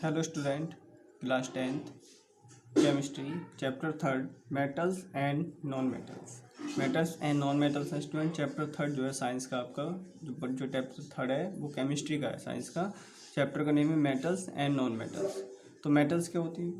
Hello student, class 10th chemistry chapter 3 metals and non metals है student. Chapter 3 जो है science का आपका जो चैप्टर 3 है वो केमिस्ट्री का है। साइंस का चैप्टर का नेम है मेटल्स एंड नॉन मेटल्स। तो मेटल्स क्या होती है?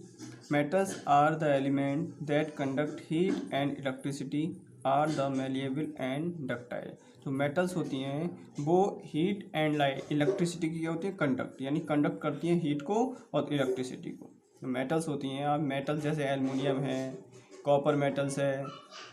Metals are the element that conduct heat and electricity are the malleable and ductile. जो मेटल्स होती हैं वो हीट एंड लाइट इलेक्ट्रिसिटी की क्या होती है? कंडक्ट, यानी कंडक्ट करती हैं हीट को और इलेक्ट्रिसिटी को। तो मेटल्स होती हैं, आप मेटल जैसे एल्युमिनियम है, कॉपर मेटल्स है,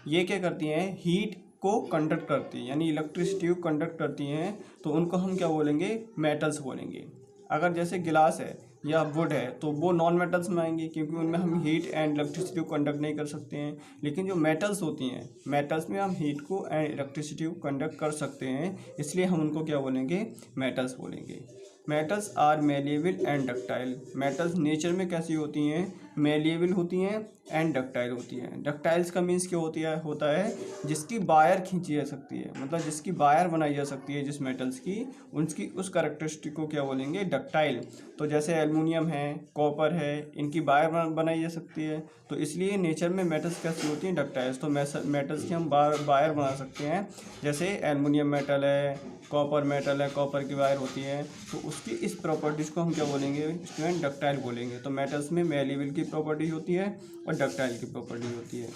ये क्या करती हैं? हीट को कंडक्ट करती हैं, यानी इलेक्ट्रिसिटी को कंडक्ट करती हैं। तो उनको हम क्या बोलेंगे? मेटल्स बोलेंगे। अगर जैसे गिलास है या वुड है तो वो नॉन मेटल्स में आएंगे, क्योंकि उनमें हम हीट एंड इलेक्ट्रिसिटी को कंडक्ट नहीं कर सकते हैं। लेकिन जो मेटल्स होती हैं, मेटल्स में हम हीट को एंड इलेक्ट्रिसिटी को कंडक्ट कर सकते हैं, इसलिए हम उनको क्या बोलेंगे? मेटल्स बोलेंगे। Metals are malleable and ductile. Metals nature में कैसी होती हैं? मेलिएबल होती हैं एंड डक्टाइल होती हैं। डक्टाइल्स का मीन्स क्या होता है जिसकी वायर खींची जा सकती है, मतलब जिसकी वायर बनाई जा सकती है जिस मेटल्स की, उनकी उस कैरेक्टरिस्टिक को क्या बोलेंगे? डक्टाइल। तो जैसे एल्युमिनियम है, कॉपर है, इनकी वायर बनाई जा सकती है, तो इसलिए नेचर में मेटल्स कैसी होती हैं? डक्टाइल्स। तो मेटल्स की हम वायर बना सकते हैं। जैसे एल्युमिनियम मेटल है, कॉपर मेटल है, कॉपर की वायर होती है, तो उसकी इस प्रॉपर्टीज़ को हम क्या बोलेंगे स्टूडेंट? डक्टाइल बोलेंगे। तो मेटल्स में मेलिएबल की प्रॉपर्टी होती है और डक्टाइल की प्रॉपर्टी होती है।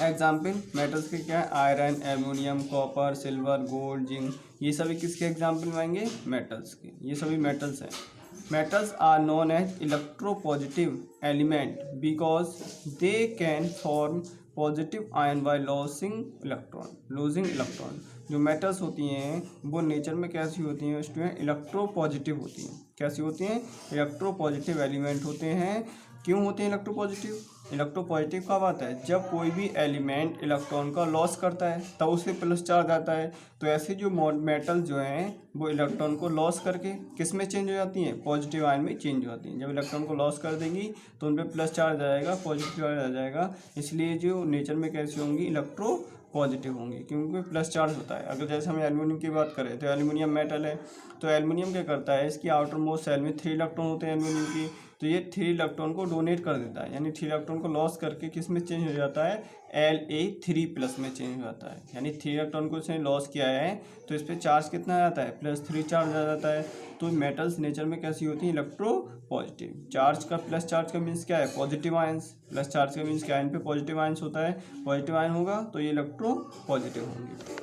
एग्जाम्पल मेटल्स के क्या है? Iron, aluminium, copper, silver, gold, zinc, ये सभी किसके एग्जाम्पल में आएंगे? मेटल्स के। ये सभी मेटल्स हैं। Metals are known as electropositive element because they can form positive ion by losing electron. जो मेटल्स होती हैं वो नेचर में कैसी होती हैं स्टूडेंट? इलेक्ट्रोपॉजिटिव होती हैं। कैसी होती हैं? इलेक्ट्रोपॉजिटिव एलिमेंट होते हैं। क्यों होते हैं इलेक्ट्रोपॉजिटिव? इलेक्ट्रोपॉजिटिव कब आता है? जब कोई भी एलिमेंट इलेक्ट्रॉन का लॉस करता है तब उसे प्लस चार्ज आता है। तो ऐसे जो मेटल जो हैं वो इलेक्ट्रॉन को लॉस करके किस में चेंज हो जाती हैं? पॉजिटिव आयन में चेंज हो जाती हैं। जब इलेक्ट्रॉन को लॉस कर देंगी तो उन पर प्लस चार्ज आएगा, पॉजिटिव चार्ज आ जाएगा। इसलिए जो नेचर में कैसी होंगी? इलेक्ट्रो पॉजिटिव होंगी, क्योंकि प्लस चार्ज होता है। अगर जैसे हम एल्युमिनियम की बात करें तो एल्युमिनियम मेटल है, तो एल्युमिनियम क्या करता है? इसकी आउटर मोस्ट सेल में 3 इलेक्ट्रॉन होते हैं एल्युमिनियम की, तो ये 3 इलेक्ट्रॉन को डोनेट कर देता है, यानी 3 इलेक्ट्रॉन को लॉस करके किस में चेंज हो जाता है? La3+ में चेंज हो जाता है। यानी 3 इलेक्ट्रॉन को इसने लॉस किया है तो इस पर चार्ज कितना आ जाता है? +3 चार्ज आ जाता है। तो मेटल्स नेचर में कैसी होती हैं? Electro positive. चार्ज का प्लस चार्ज का मीन्स क्या है? Positive ions. प्लस चार्ज का मीन्स क्या है? इन पे पॉजिटिव आयंस होता है। पॉजिटिव आयन होगा तो ये इलेक्ट्रो पॉजिटिव होंगे।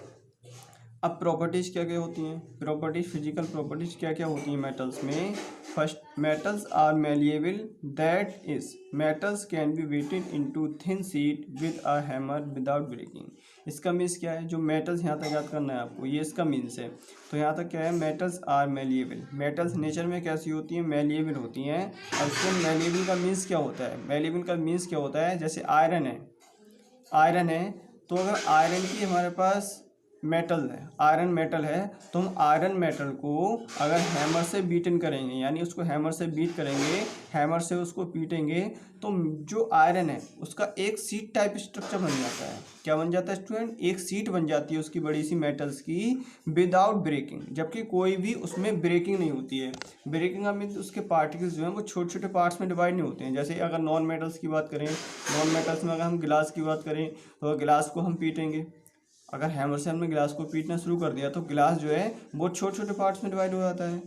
अब प्रॉपर्टीज़ क्या क्या होती हैं? प्रॉपर्टीज, फिजिकल प्रॉपर्टीज क्या क्या होती हैं मेटल्स में? First, metals are malleable, that is metals can be beaten into thin sheet with a hammer without breaking. इसका मीन्स क्या है? जो मेटल्स, यहाँ तक याद करना है आपको, ये इसका मीन्स है। तो यहाँ तक क्या है? Metals are malleable. Metals nature में कैसी होती हैं? मेलिएबल होती हैं। अब इसमें मेलिएबल का मीन्स क्या होता है? मेलिएबल का मीन्स क्या होता है? जैसे आयरन है, तो अगर आयरन की हमारे पास मेटल है, आयरन मेटल है, तो हम आयरन मेटल को अगर हैमर से बीटन करेंगे, यानी उसको हैमर से बीट करेंगे, हैमर से उसको पीटेंगे, तो जो आयरन है उसका एक सीट टाइप स्ट्रक्चर बन जाता है। क्या बन जाता है स्टूडेंट? एक सीट बन जाती है उसकी, बड़ी सी मेटल्स की, विदाउट ब्रेकिंग, जबकि कोई भी उसमें ब्रेकिंग नहीं होती है। ब्रेकिंग का मीन्स उसके पार्टिकल्स जो हैं वो छोटे छोटे पार्ट्स में डिवाइड नहीं होते हैं। जैसे अगर नॉन मेटल्स की बात करें, नॉन मेटल्स में अगर हम गिलास की बात करें तो गिलास को हम पीटेंगे, अगर हैमर से हमने गिलास को पीटना शुरू कर दिया तो गिलास जो है वो छोटे छोटे पार्ट्स में डिवाइड हो जाता है,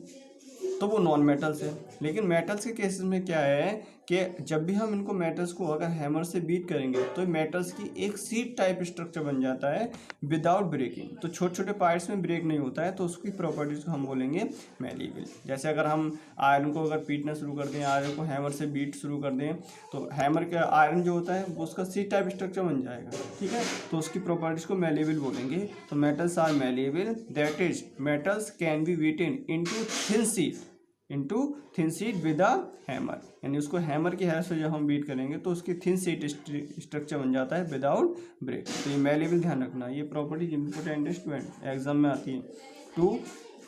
तो वो नॉन मेटल्स है। लेकिन मेटल्स के केसेस में क्या है कि जब भी हम इनको मेटल्स को अगर हैमर से बीट करेंगे तो मेटल्स की एक सीट टाइप स्ट्रक्चर बन जाता है विदाउट ब्रेकिंग। तो छोटे छोटे पार्ट्स में ब्रेक नहीं होता है, तो उसकी प्रॉपर्टीज़ को हम बोलेंगे मेलिएबल। जैसे अगर हम आयरन को अगर पीटना शुरू कर दें, आयरन को हैमर से बीट शुरू कर दें, तो हैमर का आयरन जो होता है वो उसका सीट टाइप स्ट्रक्चर बन जाएगा, ठीक है। तो उसकी प्रॉपर्टीज़ को मेलिएबल बोलेंगे। तो metals are malleable, that is metals can be beaten into thin sheet with a hammer, यानी उसको हैमर की हेल्प से जब हम बीट करेंगे तो उसकी थिन शीट स्ट्रक्चर बन जाता है विदाउट ब्रेक। तो ये मेलिएबल ध्यान रखना, ये प्रॉपर्टी इंपॉर्टेंट स्टूडेंट एग्जाम में आती है। 2,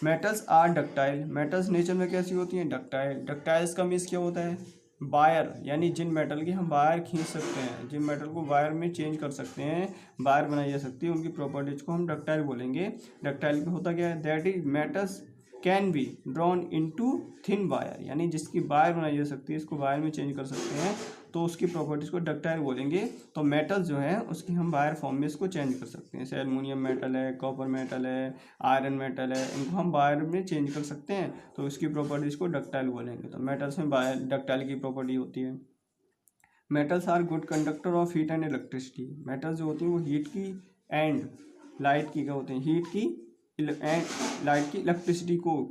metals are ductile. Metals nature में कैसी होती हैं? डक्टाइल। डक्टाइल्स का मीन्स क्या होता है? वायर, यानी जिन मेटल की हम वायर खींच सकते हैं, जिन मेटल को वायर में चेंज कर सकते हैं, वायर बनाई जा सकती है, उनकी प्रॉपर्टीज को हम डक्टाइल बोलेंगे। डक्टाइल में होता क्या है? That is metals can be drawn into thin wire, यानी जिसकी वायर बनाई जा सकती है, इसको वायर में चेंज कर सकते हैं, तो उसकी प्रॉपर्टीज़ को डक्टाइल बोलेंगे। तो मेटल जो है उसकी हम वायर फॉर्म में इसको चेंज कर सकते हैं, जैसे एल्युमिनियम मेटल है, कॉपर मेटल है, आयरन मेटल है, इनको हम वायर में चेंज कर सकते हैं, तो इसकी प्रॉपर्टीज़ को डक्टाइल बोलेंगे। तो मेटल्स में वायर डक्टाइल की प्रॉपर्टी होती है। Metals are good conductor of heat and electricity, metals जो होती हैं वो हीट की एंड लाइट की क्या होते हैं, हीट की एंड लाइट की इलेक्ट्रिसिटी को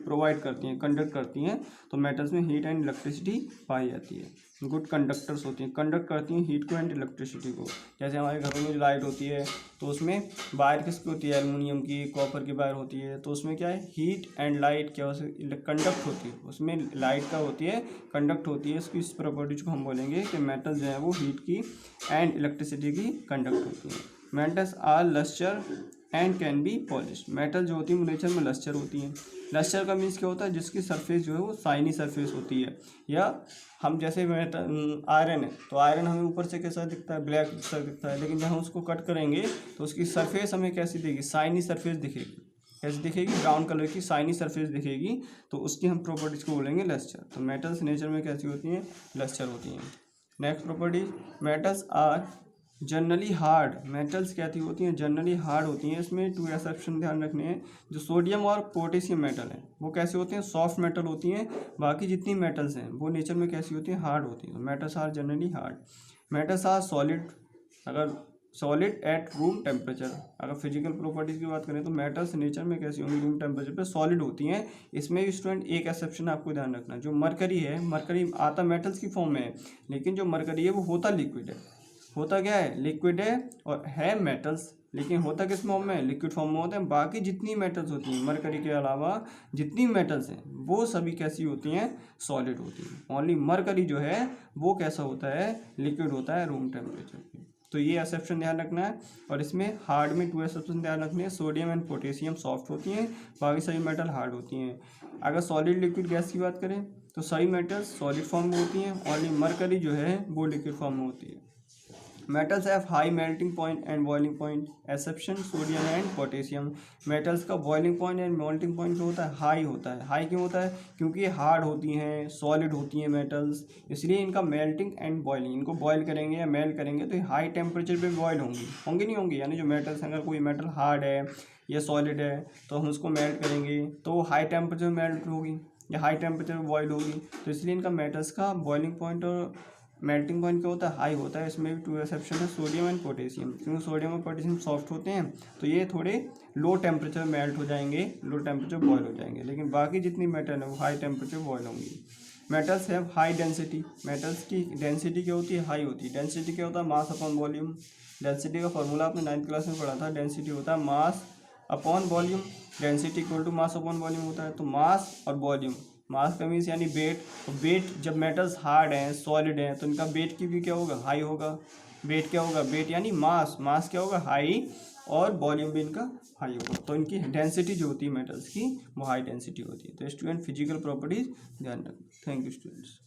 प्रोवाइड करती हैं, कंडक्ट करती हैं। तो मेटल्स में हीट एंड इलेक्ट्रिसिटी पाई जाती है। गुड कंडक्टर्स होती हैं, कंडक्ट करती हैं हीट को एंड इलेक्ट्रिसिटी को। जैसे हमारे घरों में जो लाइट होती है तो उसमें वायर किसकी होती है, एल्युमिनियम की, कॉपर की वायर होती है, तो उसमें क्या है, हीट एंड लाइट क्या कंडक्ट होती है, उसमें लाइट का होती है, कंडक्ट होती है। इसकी इस प्रॉपर्टीज को हम बोलेंगे कि मेटल जो है वो हीट की एंड इलेक्ट्रिसिटी की कंडक्ट होती है। Metals are lustre and can be polish, metal जो होती है नेचर में लस्टर होती हैं। लस्टर का मीन्स क्या होता है, जिसकी सरफेस जो है वो शाइनी सरफेस होती है। या हम जैसे आयरन है, तो आयरन हमें ऊपर से कैसा दिखता है, ब्लैक सा दिखता है, लेकिन जब हम उसको कट करेंगे तो उसकी सरफेस हमें कैसी दिखेगी, शाइनी सरफेस दिखेगी। कैसी दिखेगी, ब्राउन कलर की शाइनी सरफेस दिखेगी, तो उसकी हम प्रॉपर्टीज को बोलेंगे लस्टर। तो मेटल्स नेचर में कैसी होती हैं, लस्टर होती हैं। Next property, metals are generally hard, metals कैसी होती हैं, जनरली हार्ड होती हैं। इसमें 2 एक्सेप्शन ध्यान रखने हैं। जो सोडियम और पोटेशियम मेटल है वो कैसे होते हैं, सॉफ्ट मेटल होती हैं। बाकी जितनी मेटल्स हैं वो नेचर में कैसी होती हैं, हार्ड होती हैं। Metals are generally hard. Metals are solid, अगर सॉलिड एट रूम टेम्परेचर, अगर फिजिकल प्रॉपर्टीज़ की बात करें तो मेटल्स नेचर में कैसी होंगी, रूम टेम्परेचर पे सॉलिड होती हैं। इसमें भी स्टूडेंट एक एक्सेप्शन आपको ध्यान रखना, जो मरकरी है, मरकरी आता मेटल्स की फॉर्म में है, लेकिन जो मरकरी है वो होता लिक्विड है। होता क्या है, लिक्विड है और है मेटल्स, लेकिन होता किस फॉर्म में, लिक्विड फॉर्म में होते हैं। बाकी जितनी मेटल्स होती हैं मरकरी के अलावा जितनी मेटल्स हैं वो सभी कैसी होती हैं, सॉलिड होती हैं। ओनली मरकरी जो है वो कैसा होता है, लिक्विड होता है रूम टेम्परेचर पे। तो ये एक्सेप्शन ध्यान रखना है। और इसमें हार्ड में 2 एक्सेप्शन ध्यान रखने हैं, सोडियम एंड पोटेशियम सॉफ्ट होती हैं, बाकी सभी मेटल हार्ड होती हैं। अगर सॉलिड लिक्विड गैस की बात करें तो सभी मेटल्स सॉलिड फॉर्म में होती हैं, ओनली मरकरी जो है वो लिक्विड फॉर्म में होती है। Metals have high melting point and boiling point, exception sodium and potassium. Metals का boiling point and melting point जो होता है, हाई होता है। हाई क्यों होता है, क्योंकि ये हार्ड होती हैं, सॉलिड होती हैं मेटल्स, इसलिए इनका मेल्टिंग एंड बॉइलिंग, इनको बॉयल करेंगे या मेल्ट करेंगे तो ये हाई टेम्परेचर पे बॉयल होंगी नहीं होंगी। यानी जो मेटल्स, अगर कोई मेटल हार्ड है या सॉलिड है तो हम उसको मेल्ट करेंगे तो वो हाई टेम्परेचर में मेल्ट होगी या हाई टेम्परेचर में बॉयल होगी। तो इसलिए इनका मेटल्स का बॉइलिंग पॉइंट और मेल्टिंग पॉइंट क्या होता है, हाई होता है। इसमें भी 2 एक्सेप्शन है, सोडियम एंड पोटेशियम। क्योंकि सोडियम और पोटेशियम सॉफ्ट होते हैं तो ये थोड़े लो टेम्परेचर मेल्ट हो जाएंगे, लो टेम्परेचर बॉयल हो जाएंगे, लेकिन बाकी जितनी मेटल है वो हाई टेम्परेचर बॉयल होंगी। Metals have high density, metals की डेंसिटी क्या होती है, हाई होती है। डेंसिटी क्या होता है, मास अपॉन वॉल्यूम। डेंसिटी का फॉर्मूला आपने 9th क्लास में पढ़ा था, डेंसिटी होता है mass upon volume. Density equal to mass upon volume होता है। तो मास और वॉल्यूम, मास का मीन्स यानी वेट, और वेट जब मेटल्स हार्ड हैं, सॉलिड हैं, तो इनका वेट की भी क्या होगा, हाई होगा। वेट क्या होगा, वेट यानी मास, मास क्या होगा, हाई, और वॉल्यूम भी इनका हाई होगा। तो इनकी डेंसिटी जो होती है मेटल्स की वो हाई डेंसिटी होती है। तो स्टूडेंट फिजिकल प्रॉपर्टीज ध्यान रखें। Thank you students.